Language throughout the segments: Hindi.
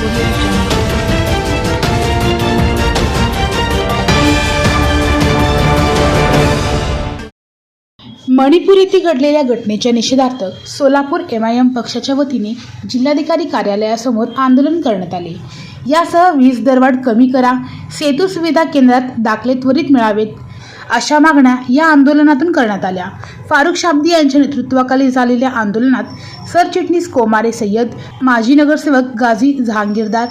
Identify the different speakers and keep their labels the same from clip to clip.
Speaker 1: Audio Jungle. मणिपूर येथे घडलेल्या घटनेच्या निषेधार्थ सोलापूर MIM पक्षाच्या वतीने जिल्हाधिकारी कार्यालयासमोर आंदोलन करण्यात आले। यासह वीज दरवाढ कमी करा, सेतू सुविधा केंद्रात दाखले त्वरित मिळावेत अशा मागण्या या आंदोलनातून करण्यात आल्या। फारुख शाब्दी यांच्या नेतृत्वाखाली झालेल्या आंदोलनात सरचिटणीस कोमारे सय्यद, माजी नगरसेवक गाझी जहांगीरदार,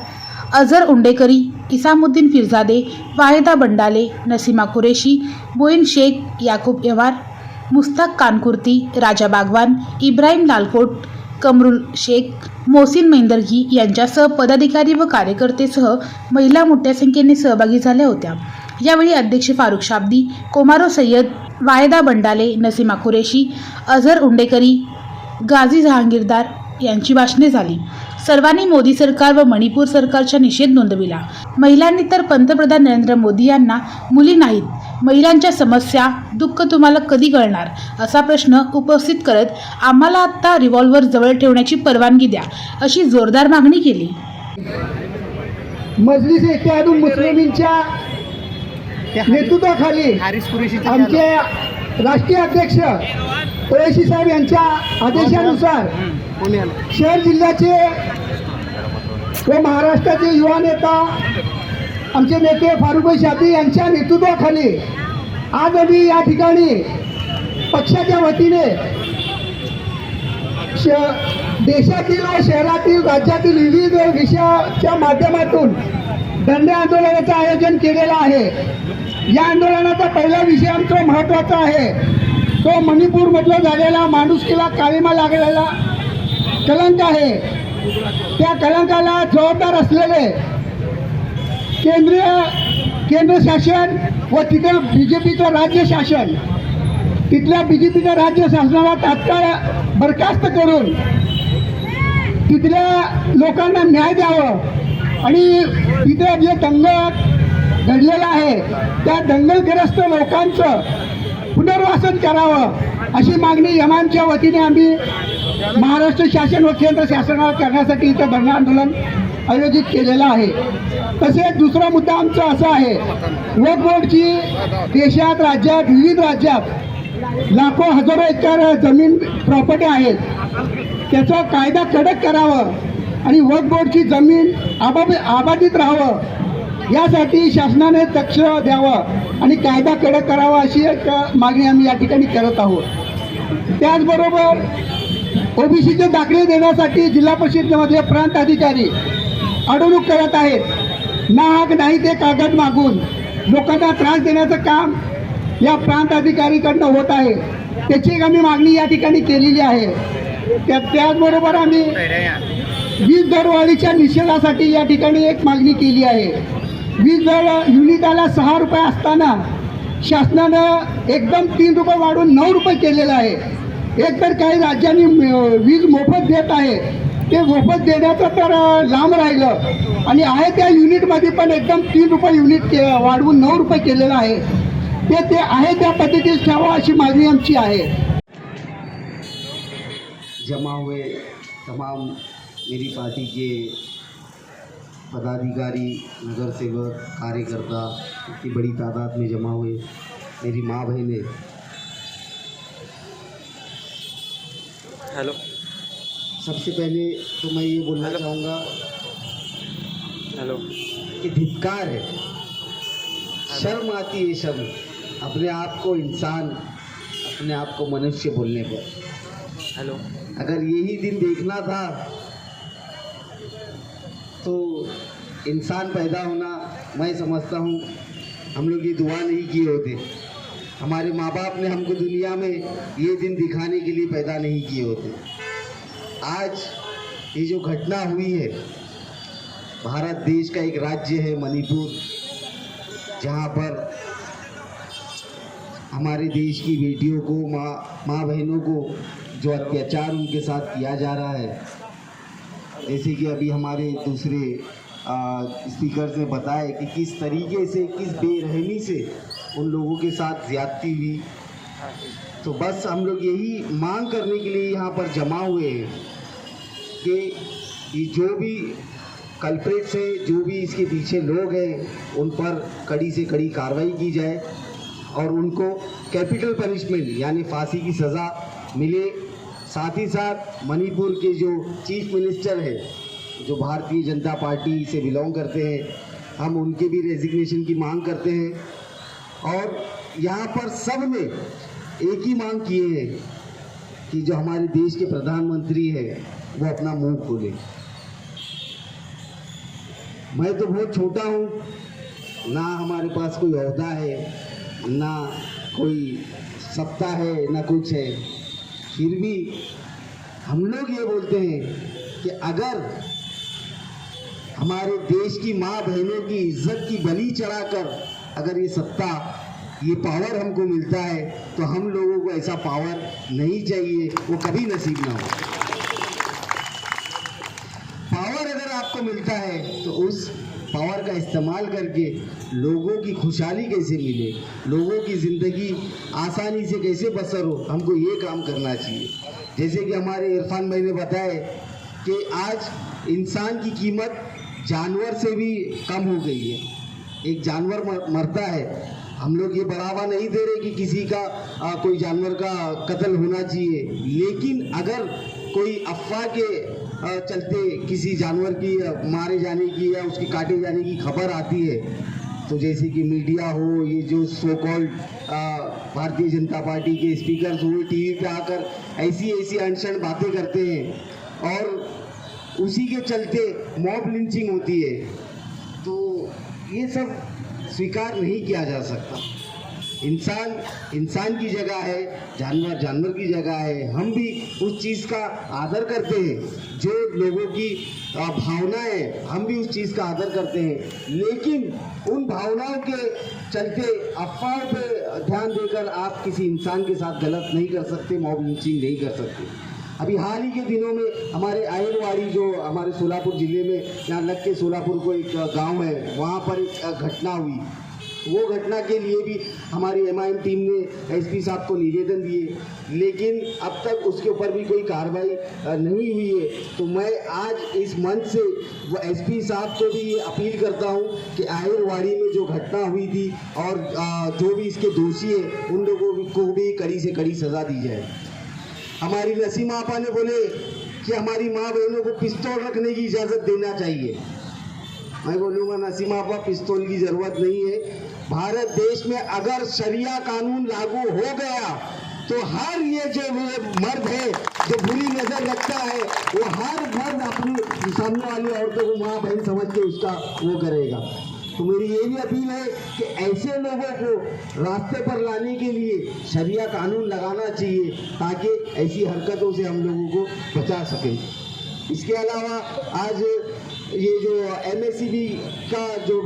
Speaker 1: अझर उंडेकरी, इसामुद्दीन फिरजादे, वाहिदा बंडाले, नसीमा कुरेशी, बोईन शेख, याकूब एवार, मुस्ताक कानकुर्ती, राजा बागवान, इब्राहिम लालकोट, कमरुल शेख, मोहसिन मैंदरगी यांच्यासह पदाधिकारी व कार्यकर्तेसह महिला मोठ्या संख्येने सहभागी झाल्या होत्या। यावेळी अध्यक्ष फारुख शाब्दी, कोमारो सय्यद, वाहिदा बंडाले, नसीमा कुरेशी, अझर उंडेकरी, गाझी जहांगीरदार यांची भाषणे झाली। सर्वांनी मोदी सरकार व मणिपूर सरकारचा निषेध नोंदविला। महिलांनी तर पंतप्रधान नरेंद्र मोदी यांना मुली नाहीत, महिलांच्या समस्या दुःख तुम्हाला कधी कळणार असा प्रश्न उपस्थित करत आम्हाला आता रिव्हॉल्वर जवळ ठेवण्याची परवानगी द्या अशी जोरदार मागणी केली।
Speaker 2: मजलिस इत्तेहाद मुस्लिमींच्या नेतृत्वाखाली आमचे राष्ट्रीय अध्यक्ष कुरैशी साहेब यांच्या आदेशानुसार शहर जिल्ह्याचे व महाराष्ट्राचे युवा नेता आमचे नेते फारुखभाई शाब्दी यांच्या नेतृत्वाखाली आज आम्ही या ठिकाणी पक्षाच्या वतीने देशातील व शहरातील राज्यातील विविध विषयाच्या माध्यमातून दंड आंदोलनाचं आयोजन केलेलं आहे। या आंदोलनाचा पहिला विषय आमचा महत्त्वाचा आहे, तो मणिपूरमधला झालेला माणुसकीला काळिमा लागलेला कलंक आहे। त्या कलंकाला जबाबदार असलेले केंद्र शासन व तिथं BJPचं राज्य शासन, तिथल्या BJPच्या राज्य शासनाला तात्काळ बरखास्त करून तिथल्या लोकांना न्याय द्यावं आणि तिथे जे दंगल घडलेला आहे त्या दंगलग्रस्त लोकांचं पुनर्वसन करावं अशी मागणी यमानच्या वतीने आम्ही महाराष्ट्र शासन व केंद्र शासनाला करण्यासाठी इथं धरणं आंदोलन आयोजित केलेलं आहे। तसेच दुसरा मुद्दा आमचा असा आहे, वक्फ बोर्डची देशात राज्यात विविध राज्यात लाखो हजारो एकर जमीन प्रॉपर्टी आहेत, त्याचा कायदा कडक करावं आणि वक्फ बोर्डची जमीन आबादित राहावं यासाठी शासनाने लक्ष द्यावं आणि कायदा कडक करावा अशी एक मागणी आम्ही या ठिकाणी करत आहोत। त्याचबरोबर OBCचे दाखले देण्यासाठी जिल्हा परिषदेमध्ये प्रांत अधिकारी अडवणूक करत आहेत। नाहक नाही ते कागद मागून लोकांना त्रास देण्याचं काम या प्रांत अधिकारीकडनं होत आहे, त्याची आम्ही मागणी या ठिकाणी केलेली आहे। त्याचबरोबर आम्ही वीज दरवाढीच्या निषेधासाठी या ठिकाणी एक मागणी केली आहे। वीज दर युनिटाला 6 रुपये असताना शासनानं एकदम 3 रुपये वाढवून 9 रुपये केलेलं आहे। एक तर काही राज्यांनी वीज मोफत देत आहे, ते मोफत देण्याचं तर लांब राहिलं आणि आहे त्या युनिटमध्ये पण एकदम 3 रुपये युनिट वाढवून 9 रुपये केलेलं आहे, ते आहे त्या पद्धतीत ठेवा अशी मागणी आमची आहे।
Speaker 3: जमा हुए तमाम मेरी पार्टी के पदाधिकारी, नगर सेवक, कार्यकर्ता इतनी बड़ी तादाद में जमा हुए, मेरी माँ बहनें,
Speaker 4: हेलो,
Speaker 3: सबसे पहले तो मैं ये बोलना चाहूँगा
Speaker 4: हेलो
Speaker 3: कि धिक्कार है, शर्म आती है, शर्म अपने आप को इंसान, अपने आप को मनुष्य बोलने पर।
Speaker 4: हेलो,
Speaker 3: अगर यही दिन देखना था तो इंसान पैदा होना, मैं समझता हूँ हम लोग ये दुआ नहीं किए होते, हमारे माँ बाप ने हमको दुनिया में ये दिन दिखाने के लिए पैदा नहीं किए होते। आज ये जो घटना हुई है, भारत देश का एक राज्य है मणिपुर, जहाँ पर हमारे देश की बेटियों को, माँ बहनों को जो अत्याचार उनके साथ किया जा रहा है, जैसे कि अभी हमारे दूसरे स्पीकर ने बताया कि किस तरीके से, किस बेरहमी से उन लोगों के साथ ज़्यादती हुई। तो बस हम लोग यही मांग करने के लिए यहाँ पर जमा हुए हैं कि ये जो भी कल्प्रेट से जो भी इसके पीछे लोग हैं उन पर कड़ी से कड़ी कार्रवाई की जाए और उनको कैपिटल पनिशमेंट यानी फांसी की सज़ा मिले। साथ ही साथ मणिपुर के जो चीफ मिनिस्टर है जो भारतीय जनता पार्टी से बिलोंग करते हैं, हम उनके भी रेजिग्नेशन की मांग करते हैं। और यहाँ पर सब ने एक ही मांग किए हैं कि जो हमारे देश के प्रधानमंत्री है वो अपना मुंह खोले। मैं तो बहुत छोटा हूँ, ना हमारे पास कोई ओहदा है, ना कोई सत्ता है, ना कुछ है, फिर भी हम लोग ये बोलते हैं कि अगर हमारे देश की माँ बहनों की इज्जत की बलि चढ़ाकर अगर ये सत्ता, ये पावर हमको मिलता है तो हम लोगों को ऐसा पावर नहीं चाहिए, वो कभी नसीब ना हो। पावर अगर आपको मिलता है तो उस पावर का इस्तेमाल करके लोगों की खुशहाली कैसे मिले, लोगों की ज़िंदगी आसानी से कैसे बसर हो, हमको ये काम करना चाहिए। जैसे कि हमारे इरफान भाई ने बताया कि आज इंसान की कीमत जानवर से भी कम हो गई है। एक जानवर मरता है, हम लोग ये बढ़ावा नहीं दे रहे कि किसी का कोई जानवर का कत्ल होना चाहिए, लेकिन अगर कोई अफवाह के चलते किसी जानवर की मारे जाने की या उसके काटे जाने की खबर आती है, तो जैसे कि मीडिया हो, ये जो so called Bharatiya Janata party के स्पीकर्स हुए टीवी पे आकर ऐसी ऐसी अनशन बातें करते हैं और उसी के चलते मॉब लिंचिंग होती है, तो ये सब स्वीकार नहीं किया जा सकता। इंसान इंसान की जगह है, जानवर जानवर की जगह है। हम भी उस चीज़ का आदर करते हैं, जो लोगों की भावनाएं हैं, हम भी उस चीज़ का आदर करते हैं, लेकिन उन भावनाओं के चलते अफवाह पे ध्यान देकर आप किसी इंसान के साथ गलत नहीं कर सकते, मॉब लिंचिंग नहीं कर सकते। अभी हाल ही के दिनों में हमारे आयरवाड़ी जो हमारे सोलापुर ज़िले में यहाँ लग के सोलापुर को एक गांव है, वहाँ पर एक घटना हुई। वो घटना के लिए भी हमारी MIM टीम ने SP साहब को निवेदन दिए, लेकिन अब तक उसके ऊपर भी कोई कार्रवाई नहीं हुई है। तो मैं आज इस मंच से वो SP साहब को भी ये अपील करता हूँ कि आयरवाड़ी में जो घटना हुई थी और जो भी इसके दोषी है उन लोगों को भी कड़ी से कड़ी सज़ा दी जाए। हमारी नसीमा आपा ने बोले कि हमारी माँ बहनों को पिस्तौल रखने की इजाज़त देना चाहिए। मैं बोलूँगा नसीमा आपा, पिस्तौल की ज़रूरत नहीं है। भारत देश में अगर शरिया कानून लागू हो गया तो हर ये जो मर्द है जो बुरी नज़र रखता है, वो हर मर्द अपनी सामने वाली औरतों को माँ बहन समझ के उसका वो करेगा। तो मेरी ये भी अपील है कि ऐसे लोगों को रास्ते पर लाने के लिए शरिया कानून लगाना चाहिए ताकि ऐसी हरकतों से हम लोगों को बचा सकें। इसके अलावा आज ये जो MSEB का जो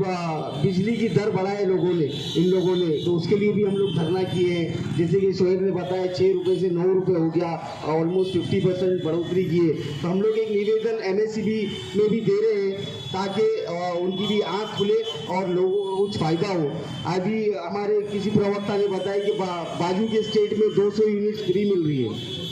Speaker 3: बिजली की दर बढ़ाए इन लोगों ने, तो उसके लिए भी हम लोग धरना किए हैं। जैसे कि शोएब ने बताया 6 रुपये से 9 रुपये हो गया, ऑलमोस्ट 50% बढ़ोतरी की है। तो हम लोग एक निवेदन MSEB में भी दे रहे हैं ताकि उनकी भी आँख खुले और लोगों को कुछ फ़ायदा हो। अभी हमारे किसी प्रवक्ता ने बताया कि बाजू के स्टेट में 200 यूनिट फ्री मिल रही है।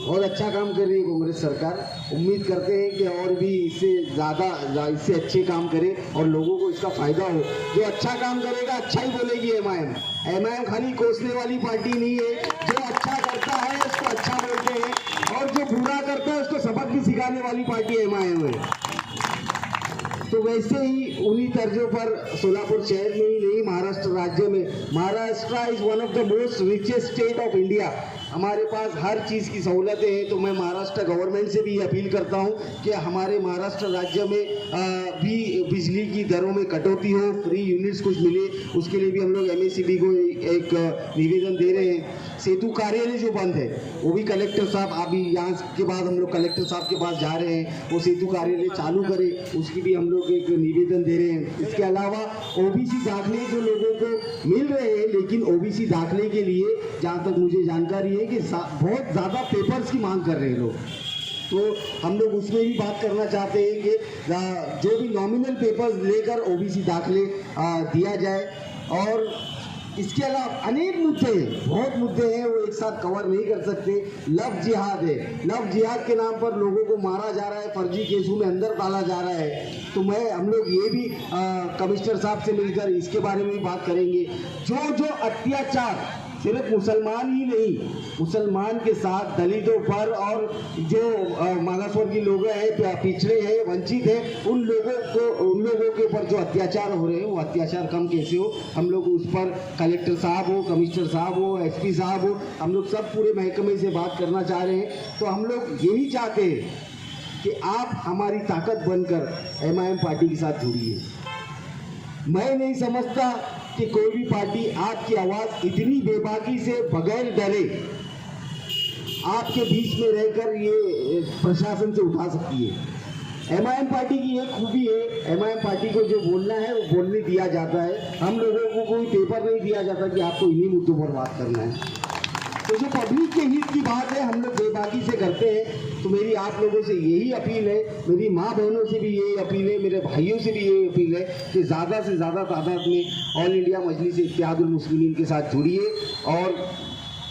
Speaker 3: बहुत अच्छा काम कर रही है कांग्रेस सरकार। उम्मीद करते हैं कि और भी इससे अच्छे काम करे और लोगों को इसका फ़ायदा हो। जो अच्छा काम करेगा अच्छा ही बोलेगी MIM खाली कोसने वाली पार्टी नहीं है। जो अच्छा करता है उसको अच्छा बोलते हैं और जो बुरा करता है उसको सबक भी सिखाने वाली पार्टी MIM है। तो वैसे ही उन्हीं तर्जों पर सोलापुर शहर में ही नहीं, महाराष्ट्र राज्य में, Maharashtra is one of the most richest state of India. हमारे पास हर चीज़ की सहूलतें हैं। तो मैं महाराष्ट्र गवर्नमेंट से भी अपील करता हूं कि हमारे महाराष्ट्र राज्य में भी बिजली की दरों में कटौती हो, फ्री यूनिट्स कुछ मिले, उसके लिए भी हम लोग MSEB को एक निवेदन दे रहे हैं। सेतु कार्यालय जो बंद है वो भी कलेक्टर साहब, अभी यहाँ के बाद हम लोग कलेक्टर साहब के पास जा रहे हैं, वो सेतु कार्यालय चालू करें, उसकी भी हम लोग एक निवेदन दे रहे हैं। इसके अलावा OBC दाखिले जो लोगों को मिल रहे हैं, लेकिन OBC दाखिले के लिए जहाँ तक मुझे जानकारी है कि बहुत ज़्यादा पेपर्स की मांग कर रहे हैं लोग। तो हम लोग उसमें भी बात करना चाहते हैं कि जो भी नॉमिनल पेपर्स लेकर OBC दाखिले दिया जाए। और इसके अलावा अनेक मुद्दे हैं, बहुत मुद्दे हैं, वो एक साथ कवर नहीं कर सकते। लव जिहाद है, लव जिहाद के नाम पर लोगों को मारा जा रहा है, फर्जी केसों में अंदर डाला जा रहा है। तो हम लोग ये भी कमिश्नर साहब से मिलकर इसके बारे में भी बात करेंगे। जो अत्याचार सिर्फ मुसलमान ही नहीं, मुसलमान के साथ दलितों पर और जो मागासवर्गीय लोग हैं, पिछड़े हैं, वंचित हैं, उन लोगों के ऊपर जो अत्याचार हो रहे हैं, वो अत्याचार कम कैसे हो, हम लोग उस पर कलेक्टर साहब हो, कमिश्नर साहब हो, एसपी साहब हो, हम लोग सब पूरे महकमे से बात करना चाह रहे हैं। तो हम लोग यही चाहते हैं कि आप हमारी ताकत बनकर एमआईएम पार्टी के साथ जुड़िए। मैं नहीं समझता कि कोई भी पार्टी आपकी आवाज़ इतनी बेबाकी से बगैर डरे आपके बीच में रहकर ये प्रशासन से उठा सकती है। एमआईएम पार्टी की एक खूबी है, एमआईएम पार्टी को जो बोलना है वो बोलने दिया जाता है। हम लोगों को कोई पेपर नहीं दिया जाता कि आपको इन्हीं मुद्दों पर बात करना है। तो जो पब्लिक के हित की बात है हम लोग बेबाकी से करते हैं। तो मेरी आप लोगों से यही अपील है, मेरी माँ बहनों से भी यही अपील है, मेरे भाइयों से भी यही अपील है कि ज़्यादा से ज़्यादा तादाद में ऑल इंडिया मजलिस इत्तेहादुल मुस्लिमीन के साथ जुड़िए और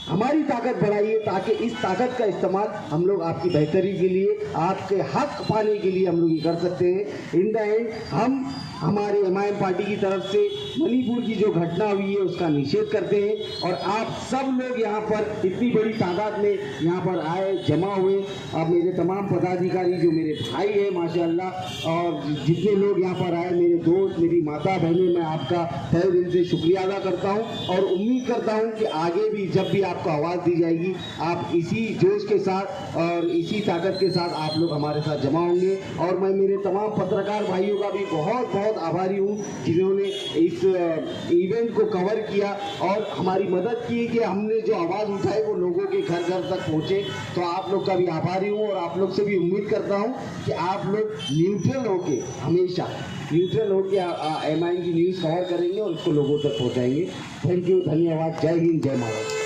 Speaker 3: हमारी ताकत बढ़ाइए, ताकि इस ताकत का इस्तेमाल हम लोग आपकी बेहतरी के लिए, आपके हक पाने के लिए हम लोग ये कर सकते हैं। इन द एंड हम हमारी एमआईएम पार्टी की तरफ से मणिपुर की जो घटना हुई है उसका निषेध करते हैं और आप सब लोग यहाँ पर इतनी बड़ी तादाद में यहाँ पर आए, जमा हुए। अब मेरे तमाम पदाधिकारी जो मेरे भाई हैं माशाअल्लाह, और जितने लोग यहाँ पर आए, मेरे दोस्त, मेरी माता बहनें, मैं आपका तहे दिल से शुक्रिया अदा करता हूँ और उम्मीद करता हूँ कि आगे भी जब भी आपको आवाज़ दी जाएगी आप इसी जोश के साथ और इसी ताकत के साथ आप लोग हमारे साथ जमा होंगे। और मैं मेरे तमाम पत्रकार भाइयों का भी बहुत बहुत आभारी हूँ जिन्होंने इस इवेंट को कवर किया और हमारी मदद की कि हमने जो आवाज़ उठाई वो लोगों के घर घर तक पहुँचे। तो आप लोग का भी आभारी हूँ और आप लोग से भी उम्मीद करता हूँ कि आप लोग न्यूट्रल होके, हमेशा न्यूट्रल होके एमआईएम की न्यूज़ कवर करेंगे और उसको लोगों तक पहुँचाएंगे। थैंक यू, धन्यवाद, जय हिंद, जय महाराष्ट्र।